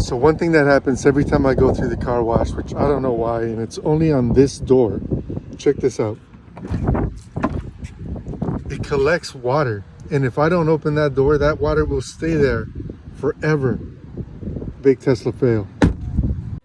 So one thing that happens every time I go through the car wash, which I don't know why, and it's only on this door. Check this out. It collects water. And if I don't open that door, that water will stay there forever. Big Tesla fail.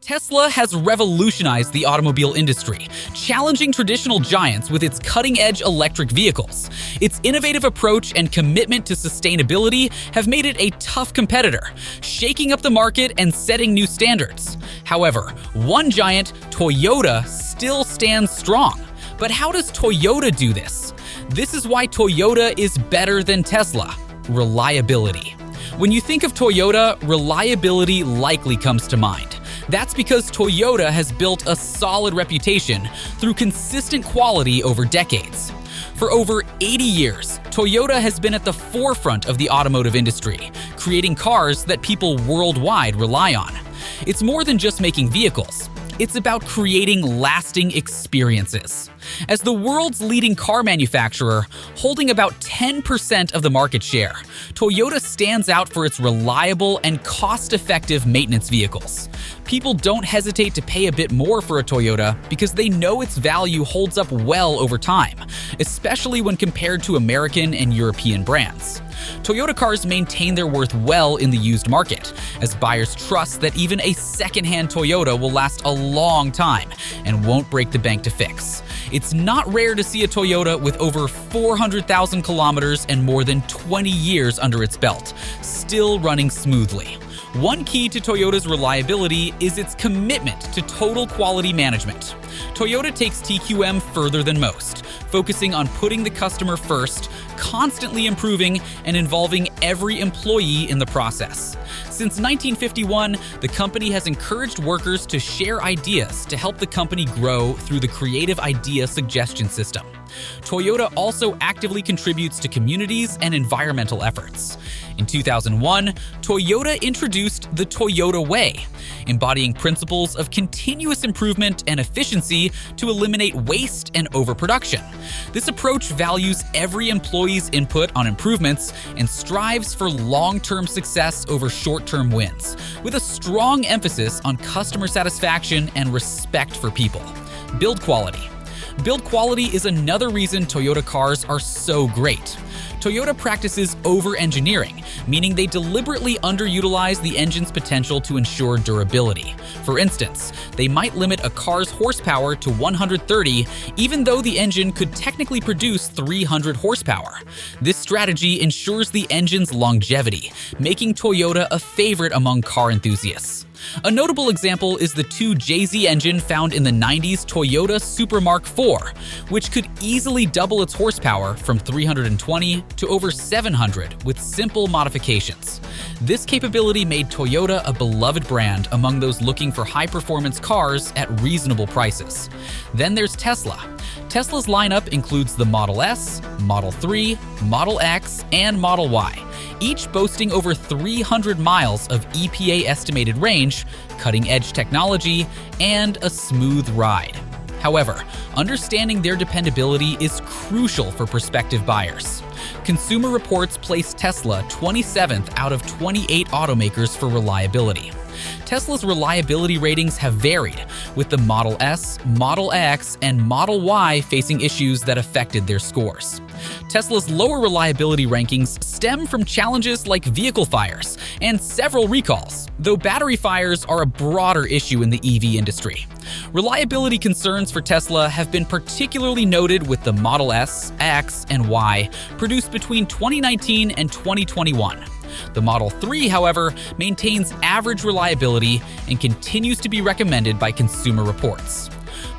Tesla has revolutionized the automobile industry, challenging traditional giants with its cutting-edge electric vehicles. Its innovative approach and commitment to sustainability have made it a tough competitor, shaking up the market and setting new standards. However, one giant, Toyota, still stands strong. But how does Toyota do this? This is why Toyota is better than Tesla: reliability. When you think of Toyota, reliability likely comes to mind. That's because Toyota has built a solid reputation through consistent quality over decades. For over 80 years, Toyota has been at the forefront of the automotive industry, creating cars that people worldwide rely on. It's more than just making vehicles. It's about creating lasting experiences. As the world's leading car manufacturer, holding about 10% of the market share, Toyota stands out for its reliable and cost-effective maintenance vehicles. People don't hesitate to pay a bit more for a Toyota because they know its value holds up well over time, especially when compared to American and European brands. Toyota cars maintain their worth well in the used market, as buyers trust that even a second-hand Toyota will last a long time and won't break the bank to fix. It's not rare to see a Toyota with over 400,000 kilometers and more than 20 years under its belt, still running smoothly. One key to Toyota's reliability is its commitment to total quality management. Toyota takes TQM further than most, focusing on putting the customer first, constantly improving, and involving every employee in the process. Since 1951, the company has encouraged workers to share ideas to help the company grow through the Creative Idea Suggestion System. Toyota also actively contributes to communities and environmental efforts. In 2001, Toyota introduced the Toyota Way, embodying principles of continuous improvement and efficiency to eliminate waste and overproduction. This approach values every employee's input on improvements and strives for long-term success over short-term wins, with a strong emphasis on customer satisfaction and respect for people. Build quality. Build quality is another reason Toyota cars are so great. Toyota practices over-engineering, meaning they deliberately underutilize the engine's potential to ensure durability. For instance, they might limit a car's horsepower to 130, even though the engine could technically produce 300 horsepower. This strategy ensures the engine's longevity, making Toyota a favorite among car enthusiasts. A notable example is the 2JZ engine found in the 90s Toyota Super Mark IV, which could easily double its horsepower from 320 to over 700 with simple modifications. This capability made Toyota a beloved brand among those looking for high-performance cars at reasonable prices. Then there's Tesla. Tesla's lineup includes the Model S, Model 3, Model X, and Model Y, each boasting over 300 miles of EPA-estimated range, cutting-edge technology, and a smooth ride. However, understanding their dependability is crucial for prospective buyers. Consumer Reports placed Tesla 27th out of 28 automakers for reliability. Tesla's reliability ratings have varied, with the Model S, Model X, and Model Y facing issues that affected their scores. Tesla's lower reliability rankings stem from challenges like vehicle fires and several recalls, though battery fires are a broader issue in the EV industry. Reliability concerns for Tesla have been particularly noted with the Model S, X, and Y produced between 2019 and 2021. The Model 3, however, maintains average reliability and continues to be recommended by Consumer Reports.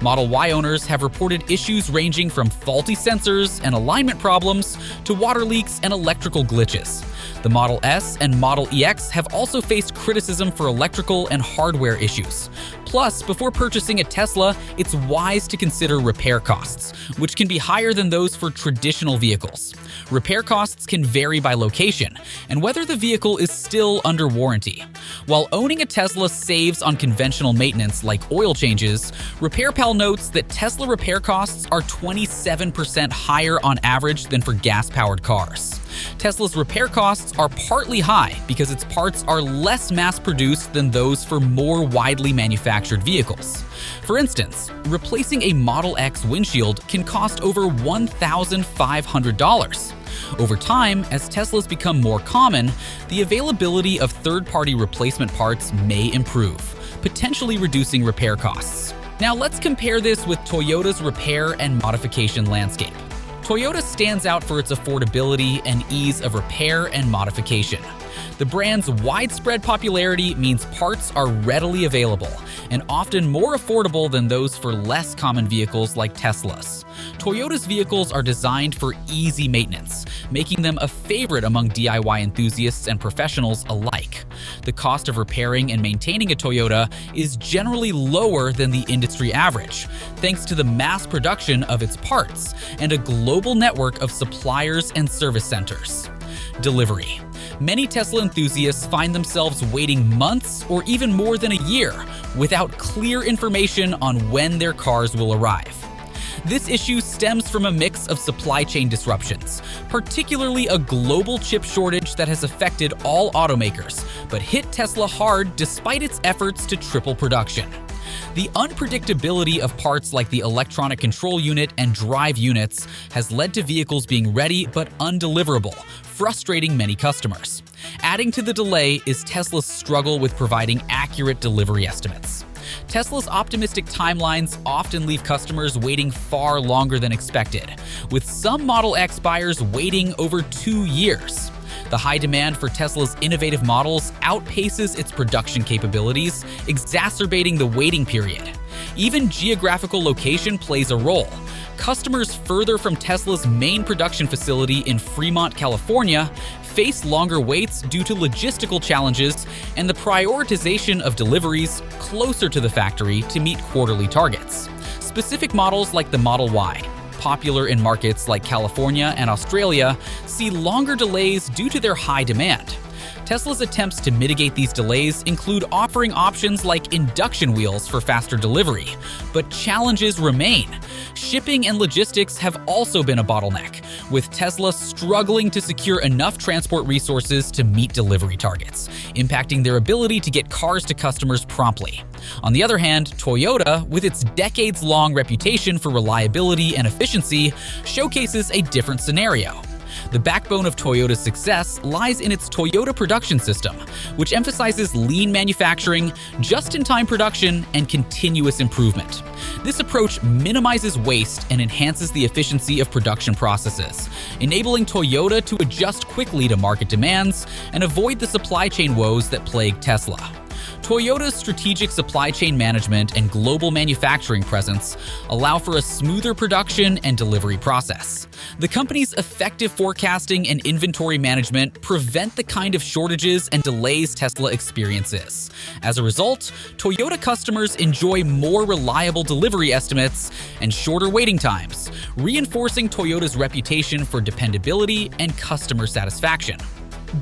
Model Y owners have reported issues ranging from faulty sensors and alignment problems to water leaks and electrical glitches. The Model S and Model EX have also faced criticism for electrical and hardware issues. Plus, before purchasing a Tesla, it's wise to consider repair costs, which can be higher than those for traditional vehicles. Repair costs can vary by location and whether the vehicle is still under warranty. While owning a Tesla saves on conventional maintenance like oil changes, RepairPal notes that Tesla repair costs are 27% higher on average than for gas-powered cars. Tesla's repair costs are partly high because its parts are less mass-produced than those for more widely manufactured vehicles. For instance, replacing a Model X windshield can cost over $1,500. Over time, as Teslas become more common, the availability of third-party replacement parts may improve, potentially reducing repair costs. Now let's compare this with Toyota's repair and modification landscape. Toyota stands out for its affordability and ease of repair and modification. The brand's widespread popularity means parts are readily available and often more affordable than those for less common vehicles like Teslas. Toyota's vehicles are designed for easy maintenance, making them a favorite among DIY enthusiasts and professionals alike. The cost of repairing and maintaining a Toyota is generally lower than the industry average, thanks to the mass production of its parts and a global network of suppliers and service centers. Delivery. Many Tesla enthusiasts find themselves waiting months or even more than a year without clear information on when their cars will arrive. This issue stems from a mix of supply chain disruptions, particularly a global chip shortage that has affected all automakers, but hit Tesla hard despite its efforts to triple production. The unpredictability of parts like the electronic control unit and drive units has led to vehicles being ready but undeliverable, frustrating many customers. Adding to the delay is Tesla's struggle with providing accurate delivery estimates. Tesla's optimistic timelines often leave customers waiting far longer than expected, with some Model X buyers waiting over 2 years. The high demand for Tesla's innovative models outpaces its production capabilities, exacerbating the waiting period. Even geographical location plays a role. Customers further from Tesla's main production facility in Fremont, California, face longer waits due to logistical challenges and the prioritization of deliveries closer to the factory to meet quarterly targets. Specific models like the Model Y, popular in markets like California and Australia, see longer delays due to their high demand. Tesla's attempts to mitigate these delays include offering options like induction wheels for faster delivery, but challenges remain. Shipping and logistics have also been a bottleneck, with Tesla struggling to secure enough transport resources to meet delivery targets, impacting their ability to get cars to customers promptly. On the other hand, Toyota, with its decades-long reputation for reliability and efficiency, showcases a different scenario. The backbone of Toyota's success lies in its Toyota production system, which emphasizes lean manufacturing, just-in-time production, and continuous improvement. This approach minimizes waste and enhances the efficiency of production processes, enabling Toyota to adjust quickly to market demands and avoid the supply chain woes that plague Tesla. Toyota's strategic supply chain management and global manufacturing presence allow for a smoother production and delivery process. The company's effective forecasting and inventory management prevent the kind of shortages and delays Tesla experiences. As a result, Toyota customers enjoy more reliable delivery estimates and shorter waiting times, reinforcing Toyota's reputation for dependability and customer satisfaction.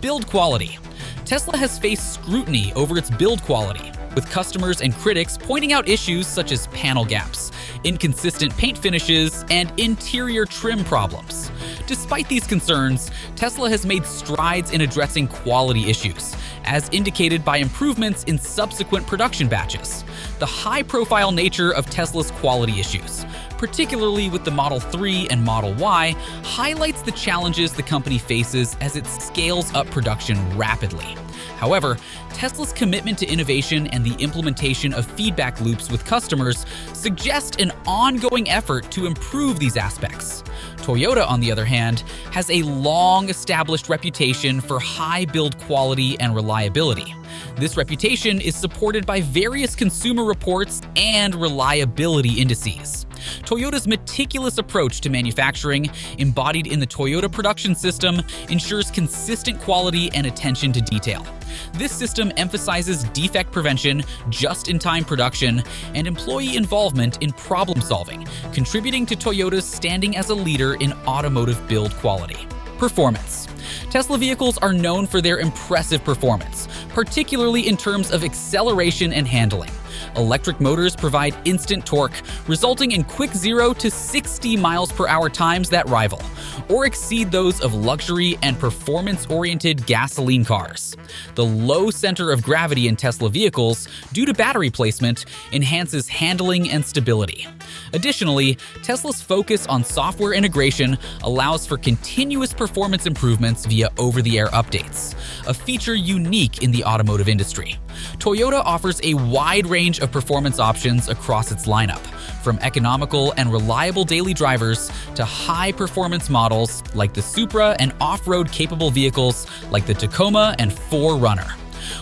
Build quality. Tesla has faced scrutiny over its build quality, with customers and critics pointing out issues such as panel gaps, inconsistent paint finishes, and interior trim problems. Despite these concerns, Tesla has made strides in addressing quality issues, as indicated by improvements in subsequent production batches. The high-profile nature of Tesla's quality issues, particularly with the Model 3 and Model Y, highlights the challenges the company faces as it scales up production rapidly. However, Tesla's commitment to innovation and the implementation of feedback loops with customers suggest an ongoing effort to improve these aspects. Toyota, on the other hand, has a long-established reputation for high build quality and reliability. This reputation is supported by various consumer reports and reliability indices. Toyota's meticulous approach to manufacturing, embodied in the Toyota production system, ensures consistent quality and attention to detail. This system emphasizes defect prevention, just-in-time production, and employee involvement in problem-solving, contributing to Toyota's standing as a leader in automotive build quality. Performance. Tesla vehicles are known for their impressive performance, particularly in terms of acceleration and handling. Electric motors provide instant torque, resulting in quick 0 to 60 miles per hour times that rival, or exceed those of luxury and performance-oriented gasoline cars. The low center of gravity in Tesla vehicles, due to battery placement, enhances handling and stability. Additionally, Tesla's focus on software integration allows for continuous performance improvements via over-the-air updates, a feature unique in the automotive industry. Toyota offers a wide range of performance options across its lineup, from economical and reliable daily drivers to high-performance models like the Supra and off-road capable vehicles like the Tacoma and 4Runner.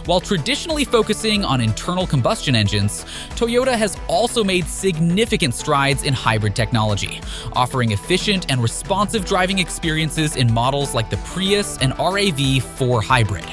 While traditionally focusing on internal combustion engines, Toyota has also made significant strides in hybrid technology, offering efficient and responsive driving experiences in models like the Prius and RAV4 Hybrid.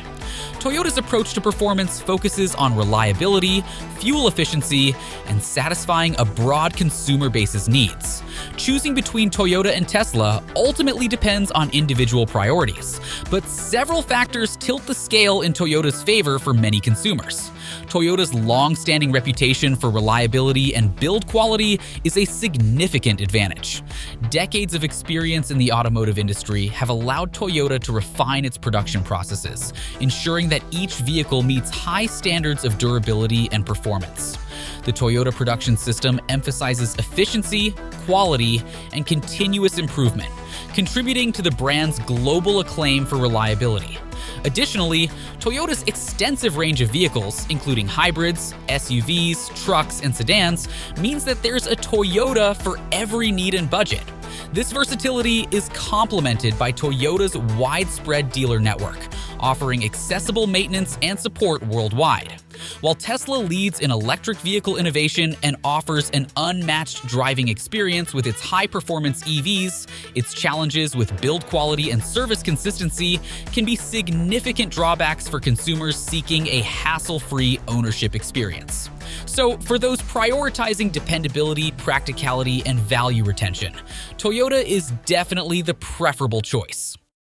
Toyota's approach to performance focuses on reliability, fuel efficiency, and satisfying a broad consumer base's needs. Choosing between Toyota and Tesla ultimately depends on individual priorities, but several factors tilt the scale in Toyota's favor for many consumers. Toyota's long-standing reputation for reliability and build quality is a significant advantage. Decades of experience in the automotive industry have allowed Toyota to refine its production processes, ensuring that each vehicle meets high standards of durability and performance. The Toyota production system emphasizes efficiency, quality, and continuous improvement, contributing to the brand's global acclaim for reliability. Additionally, Toyota's extensive range of vehicles, including hybrids, SUVs, trucks, and sedans, means that there's a Toyota for every need and budget. This versatility is complemented by Toyota's widespread dealer network, offering accessible maintenance and support worldwide. While Tesla leads in electric vehicle innovation and offers an unmatched driving experience with its high-performance EVs, its challenges with build quality and service consistency can be significant drawbacks for consumers seeking a hassle-free ownership experience. So, for those prioritizing dependability, practicality, and value retention, Toyota is definitely the preferable choice.